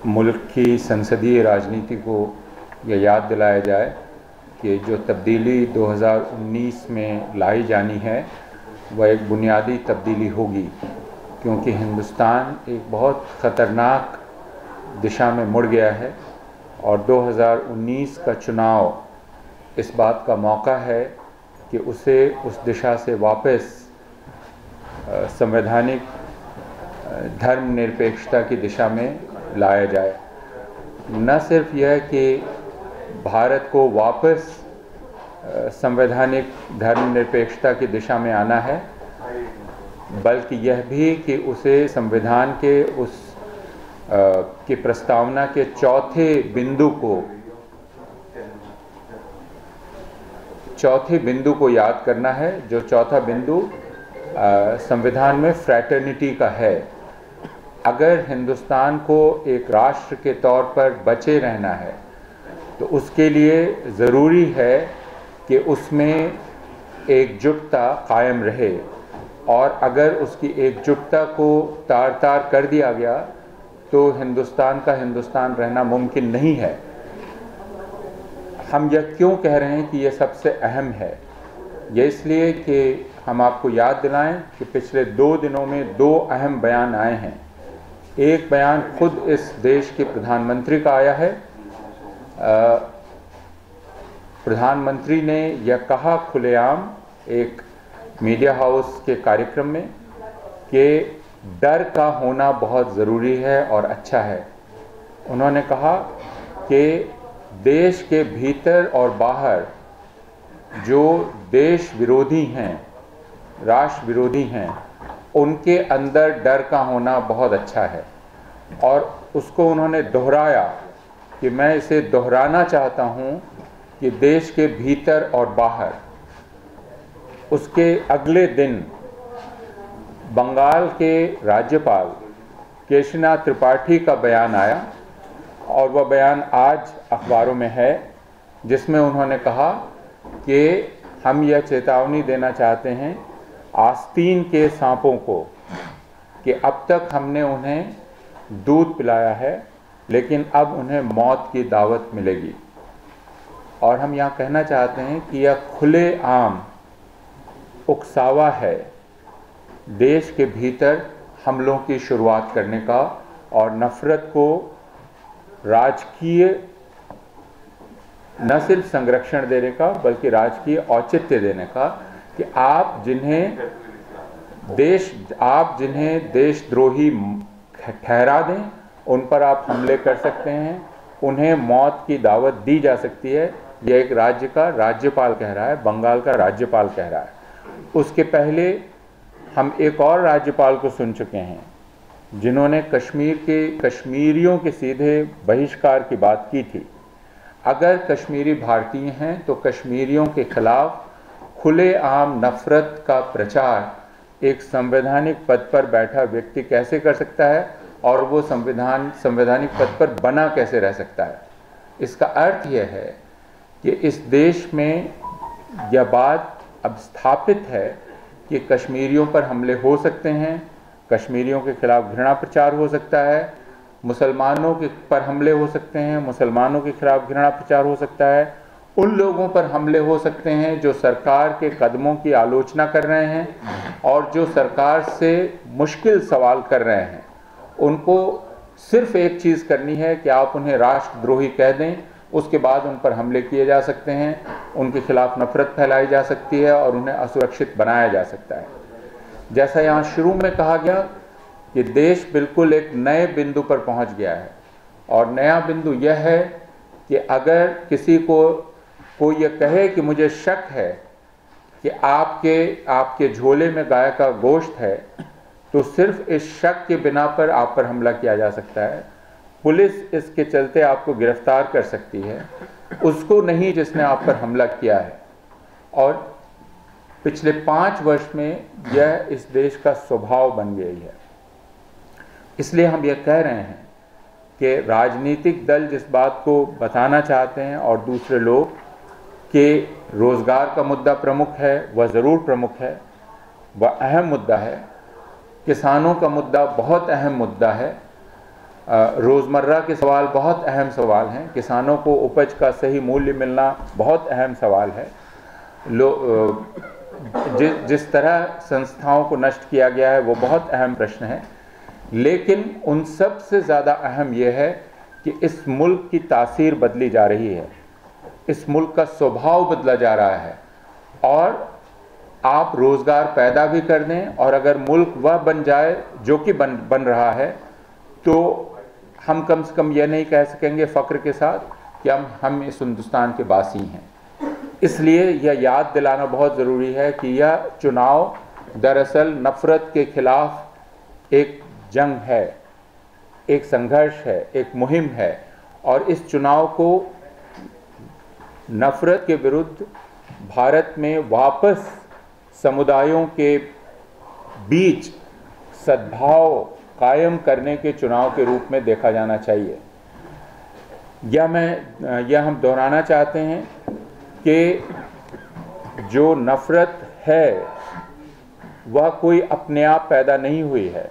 मुल्क की संसदीय राजनीति को यह याद दिलाया जाए कि जो तब्दीली 2019 में लाई जानी है वह एक बुनियादी तब्दीली होगी, क्योंकि हिंदुस्तान एक बहुत ख़तरनाक दिशा में मुड़ गया है और 2019 का चुनाव इस बात का मौका है कि उसे उस दिशा से वापस संवैधानिक धर्मनिरपेक्षता की दिशा में लाया जाए। न सिर्फ यह कि भारत को वापस संवैधानिक धर्मनिरपेक्षता की दिशा में आना है, बल्कि यह भी कि उसे संविधान के की प्रस्तावना के चौथे बिंदु को याद करना है। जो चौथा बिंदु संविधान में फ्रैटर्निटी का है। अगर हिंदुस्तान को एक राष्ट्र के तौर पर बचे रहना है तो उसके लिए ज़रूरी है कि उसमें एकजुटता कायम रहे, और अगर उसकी एकजुटता को तार-तार कर दिया गया तो हिंदुस्तान का हिंदुस्तान रहना मुमकिन नहीं है। हम यह क्यों कह रहे हैं कि यह सबसे अहम है? यह इसलिए कि हम आपको याद दिलाएं कि पिछले 2 दिनों में 2 अहम बयान आए हैं। एक बयान खुद इस देश के प्रधानमंत्री का आया है। प्रधानमंत्री ने यह कहा खुलेआम एक मीडिया हाउस के कार्यक्रम में कि डर का होना बहुत ज़रूरी है और अच्छा है। उन्होंने कहा कि देश के भीतर और बाहर जो देश विरोधी हैं, राष्ट्र विरोधी हैं, उनके अंदर डर का होना बहुत अच्छा है। और उसको उन्होंने दोहराया कि मैं इसे दोहराना चाहता हूं कि देश के भीतर और बाहर। उसके अगले दिन बंगाल के राज्यपाल केशरीनाथ त्रिपाठी का बयान आया, और वह बयान आज अखबारों में है, जिसमें उन्होंने कहा कि हम यह चेतावनी देना चाहते हैं आस्तीन के सांपों को कि अब तक हमने उन्हें दूध पिलाया है, लेकिन अब उन्हें मौत की दावत मिलेगी। और हम यहाँ कहना चाहते हैं कि यह खुलेआम उकसावा है देश के भीतर हमलों की शुरुआत करने का और नफ़रत को राजकीय न सिर्फ संरक्षण देने का बल्कि राजकीय औचित्य देने का, कि आप जिन्हें देशद्रोही ठहरा दें उन पर आप हमले कर सकते हैं, उन्हें मौत की दावत दी जा सकती है। यह एक राज्य का राज्यपाल कह रहा है, बंगाल का राज्यपाल कह रहा है। उसके पहले हम एक और राज्यपाल को सुन चुके हैं जिन्होंने कश्मीरियों के सीधे बहिष्कार की बात की थी। अगर कश्मीरी भारतीय हैं तो कश्मीरियों के खिलाफ खुलेआम नफरत का प्रचार एक संवैधानिक पद पर बैठा व्यक्ति कैसे कर सकता है, और वो संवैधानिक पद पर बना कैसे रह सकता है? इसका अर्थ यह है कि इस देश में यह बात अब स्थापित है कि कश्मीरियों पर हमले हो सकते हैं, कश्मीरियों के खिलाफ घृणा प्रचार हो सकता है, मुसलमानों के पर हमले हो सकते हैं, मुसलमानों के खिलाफ घृणा प्रचार हो सकता है, उन लोगों पर हमले हो सकते हैं जो सरकार के कदमों की आलोचना कर रहे हैं और जो सरकार से मुश्किल सवाल कर रहे हैं। उनको सिर्फ एक चीज़ करनी है कि आप उन्हें राष्ट्रद्रोही कह दें, उसके बाद उन पर हमले किए जा सकते हैं, उनके खिलाफ नफरत फैलाई जा सकती है और उन्हें असुरक्षित बनाया जा सकता है। जैसा यहाँ शुरू में कहा गया कि देश बिल्कुल एक नए बिंदु पर पहुँच गया है, और नया बिंदु यह है कि अगर किसी को कोई ये कहे कि मुझे शक है कि आपके झोले में गाय का गोश्त है, तो सिर्फ इस शक के बिना पर आप पर हमला किया जा सकता है। पुलिस इसके चलते आपको गिरफ्तार कर सकती है, उसको नहीं जिसने आप पर हमला किया है। और पिछले 5 वर्ष में यह इस देश का स्वभाव बन गई है। इसलिए हम यह कह रहे हैं कि राजनीतिक दल जिस बात को बताना चाहते हैं और दूसरे लोग कि रोज़गार का मुद्दा प्रमुख है, वह ज़रूर प्रमुख है, वह अहम मुद्दा है। किसानों का मुद्दा बहुत अहम मुद्दा है। रोज़मर्रा के सवाल बहुत अहम सवाल हैं। किसानों को उपज का सही मूल्य मिलना बहुत अहम सवाल है। जिस तरह संस्थाओं को नष्ट किया गया है वो बहुत अहम प्रश्न है। लेकिन उन सब से ज़्यादा अहम यह है कि इस मुल्क की तासीर बदली जा रही है, इस मुल्क का स्वभाव बदला जा रहा है। और आप रोज़गार पैदा भी कर दें और अगर मुल्क वह बन जाए जो कि बन रहा है, तो हम कम से कम यह नहीं कह सकेंगे फ़ख्र के साथ कि हम इस हिंदुस्तान के वासी हैं। इसलिए यह याद दिलाना बहुत ज़रूरी है कि यह चुनाव दरअसल नफ़रत के ख़िलाफ़ एक जंग है, एक संघर्ष है, एक मुहिम है। और इस चुनाव को नफ़रत के विरुद्ध भारत में वापस समुदायों के बीच सद्भाव कायम करने के चुनाव के रूप में देखा जाना चाहिए। यह हम दोहराना चाहते हैं कि जो नफ़रत है वह कोई अपने आप पैदा नहीं हुई है,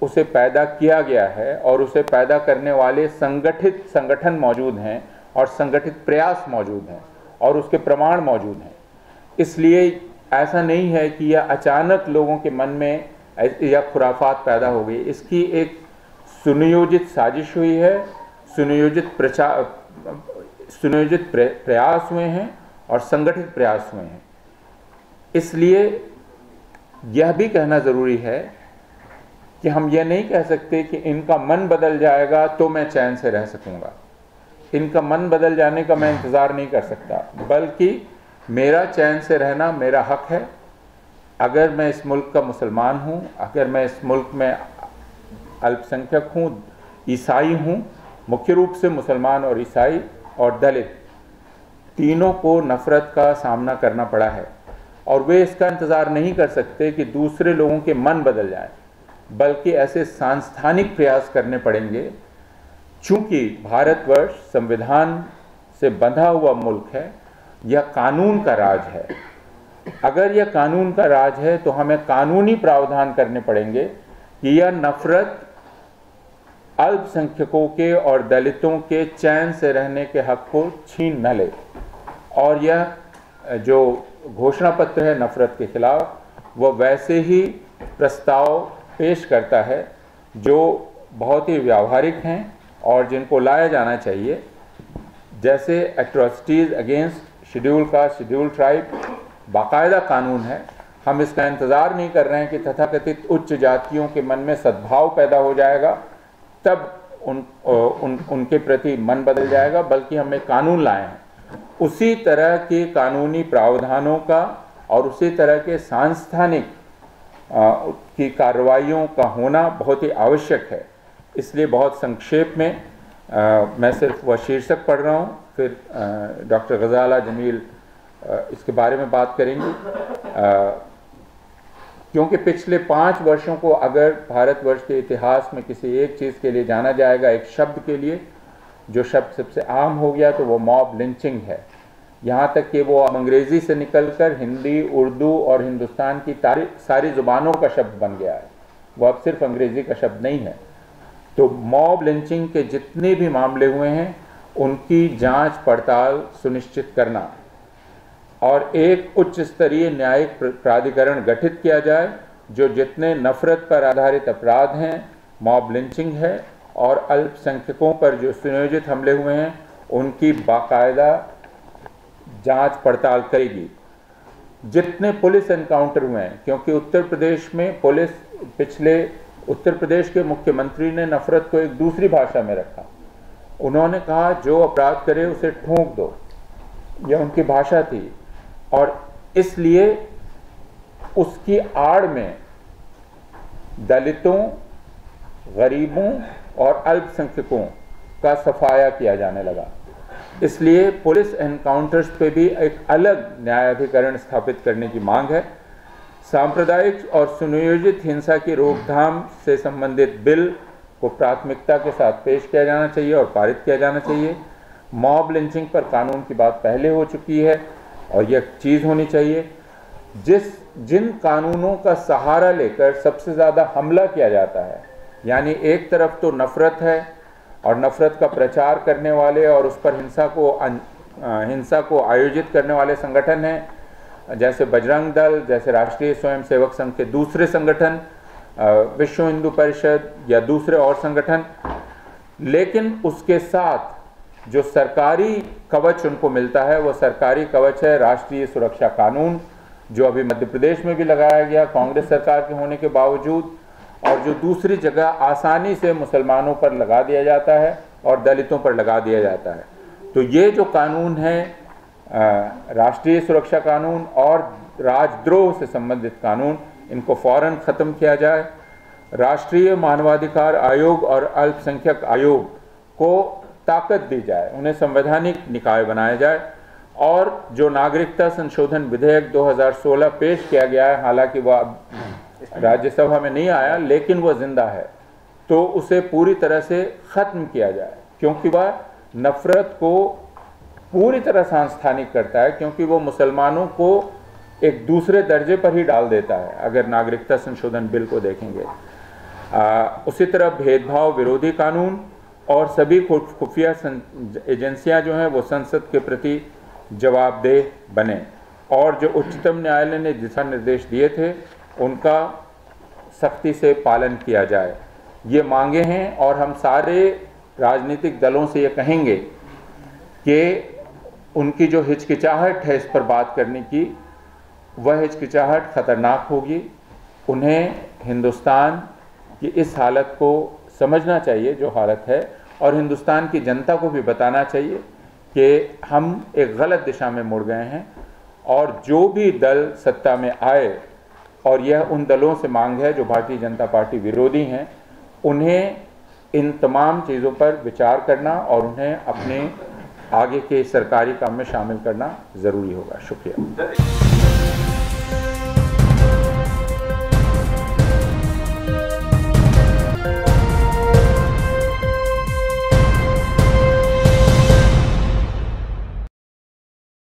उसे पैदा किया गया है और उसे पैदा करने वाले संगठित संगठन मौजूद हैं और संगठित प्रयास मौजूद हैं और उसके प्रमाण मौजूद हैं। इसलिए ऐसा नहीं है कि यह अचानक लोगों के मन में यह खुराफात पैदा हो गई। इसकी एक सुनियोजित साजिश हुई है, सुनियोजित प्रयास हुए हैं और संगठित प्रयास हुए हैं। इसलिए यह भी कहना ज़रूरी है कि हम यह नहीं कह सकते कि इनका मन बदल जाएगा तो मैं चैन से रह सकूंगा। इनका मन बदल जाने का मैं इंतज़ार नहीं कर सकता, बल्कि मेरा चैन से रहना मेरा हक है। अगर मैं इस मुल्क का मुसलमान हूँ, अगर मैं इस मुल्क में अल्पसंख्यक हूँ, ईसाई हूँ, मुख्य रूप से मुसलमान और ईसाई और दलित तीनों को नफ़रत का सामना करना पड़ा है और वे इसका इंतज़ार नहीं कर सकते कि दूसरे लोगों के मन बदल जाएं, बल्कि ऐसे सांस्थानिक प्रयास करने पड़ेंगे। चूँकि भारतवर्ष संविधान से बंधा हुआ मुल्क है, यह कानून का राज है। अगर यह कानून का राज है तो हमें कानूनी प्रावधान करने पड़ेंगे कि यह नफ़रत अल्पसंख्यकों के और दलितों के चैन से रहने के हक को छीन न ले। और यह जो घोषणा पत्र है नफ़रत के ख़िलाफ़, वह वैसे ही प्रस्ताव पेश करता है जो बहुत ही व्यावहारिक हैं और जिनको लाया जाना चाहिए। जैसे atrocities against schedule caste, schedule tribe बाकायदा कानून है। हम इसका इंतज़ार नहीं कर रहे हैं कि तथाकथित उच्च जातियों के मन में सद्भाव पैदा हो जाएगा तब उनके प्रति मन बदल जाएगा, बल्कि हम एक कानून लाए हैं। उसी तरह के कानूनी प्रावधानों का और उसी तरह के सांस्थानिक की कार्रवाइयों का होना बहुत ही आवश्यक है। इसलिए बहुत संक्षेप में मैं सिर्फ वह शीर्षक पढ़ रहा हूँ, फिर डॉक्टर गज़ाला जमील इसके बारे में बात करेंगी। क्योंकि पिछले 5 वर्षों को अगर भारतवर्ष के इतिहास में किसी एक चीज़ के लिए जाना जाएगा, एक शब्द के लिए, जो शब्द सबसे आम हो गया, तो वो मॉब लिंचिंग है। यहाँ तक कि वो अंग्रेज़ी से निकलकर हिंदी, उर्दू और हिंदुस्तान की सारी ज़ुबानों का शब्द बन गया है, वो अब सिर्फ अंग्रेज़ी का शब्द नहीं है। तो मॉब लिंचिंग के जितने भी मामले हुए हैं उनकी जांच पड़ताल सुनिश्चित करना और एक उच्च स्तरीय न्यायिक प्राधिकरण गठित किया जाए जो जितने नफ़रत पर आधारित अपराध हैं, मॉब लिंचिंग है और अल्पसंख्यकों पर जो सुनियोजित हमले हुए हैं उनकी बाकायदा जांच पड़ताल करेगी। जितने पुलिस एनकाउंटर हुए हैं, क्योंकि उत्तर प्रदेश में पुलिस, पिछले उत्तर प्रदेश के मुख्यमंत्री ने नफ़रत को एक दूसरी भाषा में रखा। उन्होंने कहा जो अपराध करे उसे ठोंक दो, यह उनकी भाषा थी। और इसलिए उसकी आड़ में दलितों, गरीबों और अल्पसंख्यकों का सफाया किया जाने लगा। इसलिए पुलिस एनकाउंटर्स पे भी एक अलग न्यायाधिकरण स्थापित करने की मांग है। सांप्रदायिक और सुनियोजित हिंसा की रोकथाम से संबंधित बिल को प्राथमिकता के साथ पेश किया जाना चाहिए और पारित किया जाना चाहिए। मॉब लिंचिंग पर कानून की बात पहले हो चुकी है और यह चीज़ होनी चाहिए। जिन कानूनों का सहारा लेकर सबसे ज़्यादा हमला किया जाता है यानी एक तरफ तो नफ़रत है और नफ़रत का प्रचार करने वाले और उस पर हिंसा को आयोजित करने वाले संगठन हैं, जैसे बजरंग दल, जैसे राष्ट्रीय स्वयंसेवक संघ के दूसरे संगठन, विश्व हिंदू परिषद या दूसरे और संगठन। लेकिन उसके साथ जो सरकारी कवच उनको मिलता है वो सरकारी कवच है राष्ट्रीय सुरक्षा कानून, जो अभी मध्य प्रदेश में भी लगाया गया कांग्रेस सरकार के होने के बावजूद, और जो दूसरी जगह आसानी से मुसलमानों पर लगा दिया जाता है और दलितों पर लगा दिया जाता है। तो ये जो कानून है, राष्ट्रीय सुरक्षा कानून और राजद्रोह से संबंधित कानून, इनको फौरन ख़त्म किया जाए। राष्ट्रीय मानवाधिकार आयोग और अल्पसंख्यक आयोग को ताकत दी जाए, उन्हें संवैधानिक निकाय बनाया जाए। और जो नागरिकता संशोधन विधेयक 2016 पेश किया गया है, हालांकि वह राज्यसभा में नहीं आया लेकिन वह जिंदा है, तो उसे पूरी तरह से ख़त्म किया जाए, क्योंकि वह नफ़रत को पूरी तरह सांस्थानिक करता है, क्योंकि वो मुसलमानों को एक दूसरे दर्जे पर ही डाल देता है अगर नागरिकता संशोधन बिल को देखेंगे। उसी तरह भेदभाव विरोधी कानून और सभी खुफिया एजेंसियां जो हैं वो संसद के प्रति जवाबदेह बने, और जो उच्चतम न्यायालय ने दिशा निर्देश दिए थे उनका सख्ती से पालन किया जाए। ये मांगे हैं और हम सारे राजनीतिक दलों से ये कहेंगे कि उनकी जो हिचकिचाहट है इस पर बात करने की, वह हिचकिचाहट ख़तरनाक होगी। उन्हें हिंदुस्तान की इस हालत को समझना चाहिए जो हालत है, और हिंदुस्तान की जनता को भी बताना चाहिए कि हम एक गलत दिशा में मुड़ गए हैं, और जो भी दल सत्ता में आए, और यह उन दलों से मांग है जो भारतीय जनता पार्टी विरोधी हैं, उन्हें इन तमाम चीज़ों पर विचार करना और उन्हें अपने आगे के सरकारी काम में शामिल करना ज़रूरी होगा। शुक्रिया।